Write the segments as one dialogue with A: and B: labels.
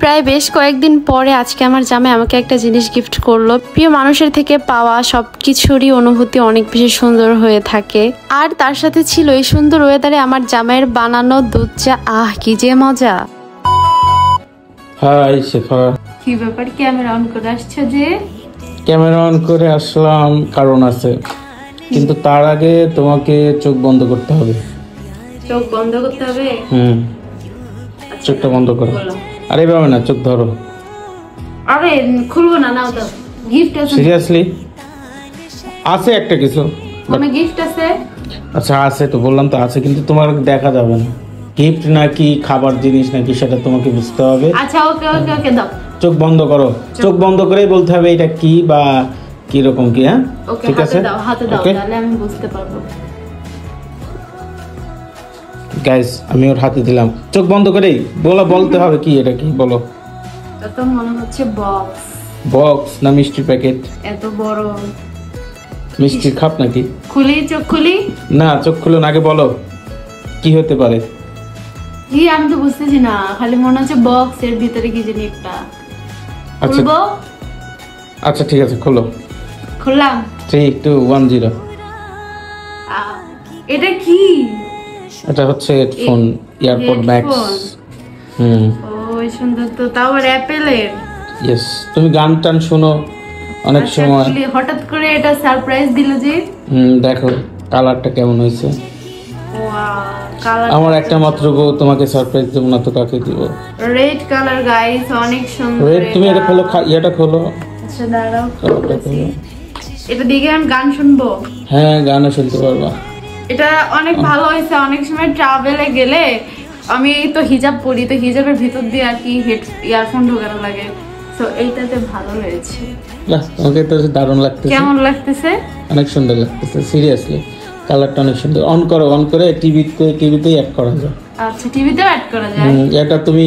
A: প্রায় বেশ কয়েকদিন পরে আজকে আমার জামাই আমাকে একটা জিনিস গিফট করলো। প্রিয় মানুষের থেকে পাওয়া সবকিছুরই অনুভূতি অনেক বেশি সুন্দর হয়ে থাকে। আর তার সাথে ছিল এই সুন্দর ওয়েদারে আমার জামাইয়ের বানানো দুধ চা। কি যে মজা।
B: হাই শেফা,
A: কি ব্যাপার, ক্যামেরা অন করে আসছো যে?
B: ক্যামেরা অন করে আসলাম কারণ আছে, কিন্তু তার আগে তোমাকে চোখ বন্ধ করতে হবে।
A: চোখ বন্ধ করতে হবে?
B: চোখটা বন্ধ করো। আরে বাবা না, চোখ ধরো।
A: আরে খুলবো না, নাও দাও। গিফট আছে?
B: সিরিয়াসলি আছে একটা কিছু?
A: কোনো গিফট আছে?
B: আচ্ছা আছে তো, বললাম তো আছে, কিন্তু তোমার দেখা যাবে না। গিফট নাকি খাবার জিনিস নাকি সেটা তোমাকে বুঝতে হবে।
A: আচ্ছা ওকে ওকে ওকে, দাও।
B: চোখ বন্ধ করো, চোখ বন্ধ করেই বলতে হবে এটা কি বা কি রকম কি। হ্যাঁ ঠিক আছে,
A: দাও, হাতে দাও, তাহলে আমি বুঝতে পারবো।
B: গাইস আমি ওর হাতে দিলাম, চোখ বন্ধ করেই বলতে হবে কি এটা কি, বলো।
A: তো মনে হচ্ছে বক্স।
B: বক্স না মিষ্টির প্যাকেট?
A: এত বড়
B: মিষ্টির খাপ নাকি?
A: খুলি, চোখ খুলি।
B: না চোখ খুলো না, আগে বলো কি হতে পারে।
A: আমি তো বুঝতেছি না, খালি মনে হচ্ছে বক্স, এর ভিতরে কি জানি একটা।
B: আচ্ছা
A: খুলবো?
B: আচ্ছা ঠিক আছে, খোলো।
A: খুললাম।
B: 3 2 1 0।
A: এটা কি?
B: এটা হচ্ছে হেডফোন, এয়ারপড ম্যাক্স। ও
A: সুন্দর তো, তাও আবার অ্যাপেলের।
B: ইয়েস, তুমি গান টান শোনো অনেক সময়,
A: হঠাৎ করে এটা সারপ্রাইজ দিল যে।
B: দেখো কালারটা কেমন হয়েছে। আমার একটা মাত্র বউ, তোমাকে সারপ্রাইজ দেব না তো কাকে দিব?
A: রেড কালার গাইস, অনেক সুন্দর।
B: রেড, তুমি এটা খোলো, এটা খোলো।
A: আচ্ছা দাঁড়াও, এটা দেখে আমি গান শুনবো।
B: হ্যাঁ গানও শুনতে পারবা।
A: এটা অনেক ভালো হয়েছে। অনেক সময় ট্রাভেলে গেলে আমি তো হিজাব পরি, তো হিজাবের ভিতর দিয়ে আর কি ইয়ারফোন ঢোকানো লাগে, তো এইটাতে ভালো হয়েছে।
B: বাহ, তোমাকে তো দারুণ লাগতেছে।
A: কেমন লাগতেছে?
B: অনেক সুন্দর লাগতেছে, সিরিয়াসলি কালারটা অনেক সুন্দর। অন করো, অন করে টিভিতেই অ্যাড করা যায়।
A: আচ্ছা টিভিতেও অ্যাড করা যায়?
B: এটা তুমি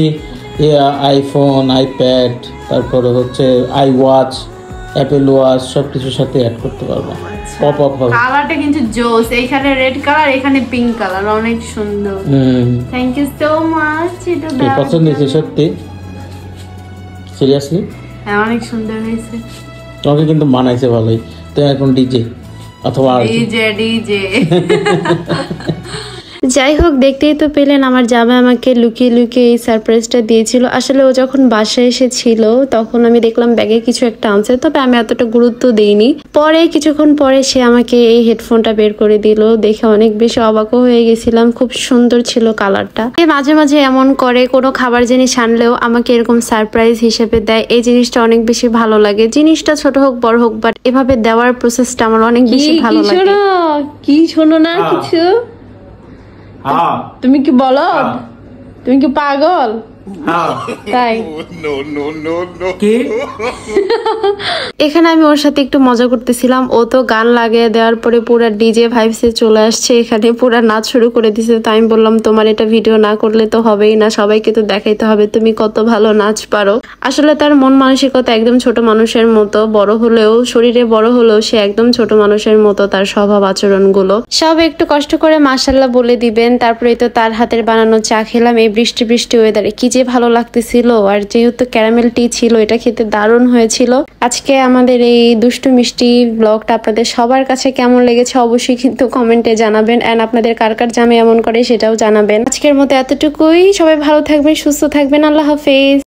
B: আইফোন, আইপ্যাড, তারপরে হচ্ছে ওয়াচ, অ্যাপেল ওয়াচ সবকিছুর সাথে অ্যাড করতে পারবো। পপ আপ হবে।
A: কালারটা কিন্তু জোস, এইখানে রেড কালার, এখানে পিঙ্ক কালার, অনেক সুন্দর। Thank you so much. এটা
B: পছন্দ হয়েছে সত্যি, সিরিয়াসলি?
A: হ্যাঁ অনেক সুন্দর হয়েছে।
B: তোমাকে কিন্তু মানাইছে ভালোই। তো এখন ডিজে অথবা
A: ডিজে যাই হোক, দেখতেই তো পেলেন আমার জামাই আমাকে লুকিয়ে লুকিয়ে এই সারপ্রাইজটা দিয়েছিল। আসলে ও যখন বাসায় এসেছিল তখন আমি দেখলাম ব্যাগে কিছু একটা আনছে, তবে আমি এতটা গুরুত্ব দেইনি। পরে কিছুক্ষণ পরে সে আমাকে এই হেডফোনটা বের করে দিল, দেখে অনেক বেশি অবাকও হয়ে গেছিলাম। খুব সুন্দর ছিল কালারটা। মাঝে মাঝে এমন করে, কোনো খাবার জিনিস আনলেও আমাকে এরকম সারপ্রাইজ হিসেবে দেয়। এই জিনিসটা অনেক বেশি ভালো লাগে। জিনিসটা ছোট হোক বড় হোক, বাট এভাবে দেওয়ার প্রসেসটা আমার অনেক বেশি ভালো লাগে। কি শোনো না কিছু? তুমি কি বলো? তুমি কি পাগল? তাই এখানে আমি ওর সাথে একটু মজা করতেছিলাম। ও তো গান লাগিয়ে দেওয়ার পরে পুরো ডিজে ভাইবসে চলে আসছে, এখানে পুরো নাচ শুরু করে দিছে। তো আমি বললাম তোমার এটা ভিডিও না করলে তো হবেই না, সবাইকে তো দেখাইতে হবে তুমি কত ভালো নাচ পারো। আসলে তার মন মানসিকতা একদম ছোট মানুষের মতো, বড় হলেও শরীরে বড় হলেও সে একদম ছোট মানুষের মতো, তার স্বভাব আচরণ গুলো সব একটু কষ্ট করে মাশাআল্লাহ বলে দিবেন। তারপরে তো তার হাতের বানানো চা খেলাম এই বৃষ্টি বৃষ্টি ওয়েদারে, কি যে ভালো লাগতেছিল। আর যেহেতু ক্যারামেল টি ছিল, এটা খেতে দারুণ হয়েছিল। আজকে আমাদের এই দুষ্টু মিষ্টি ব্লগটা আপনাদের সবার কাছে কেমন লেগেছে অবশ্যই কিন্তু কমেন্টে জানাবেন, এন্ড আপনাদের কার কার জামাই এমন করে সেটাও জানাবেন। আজকের মতো এতটুকুই, সবাই ভালো থাকবেন, সুস্থ থাকবেন, আল্লাহ হাফেজ।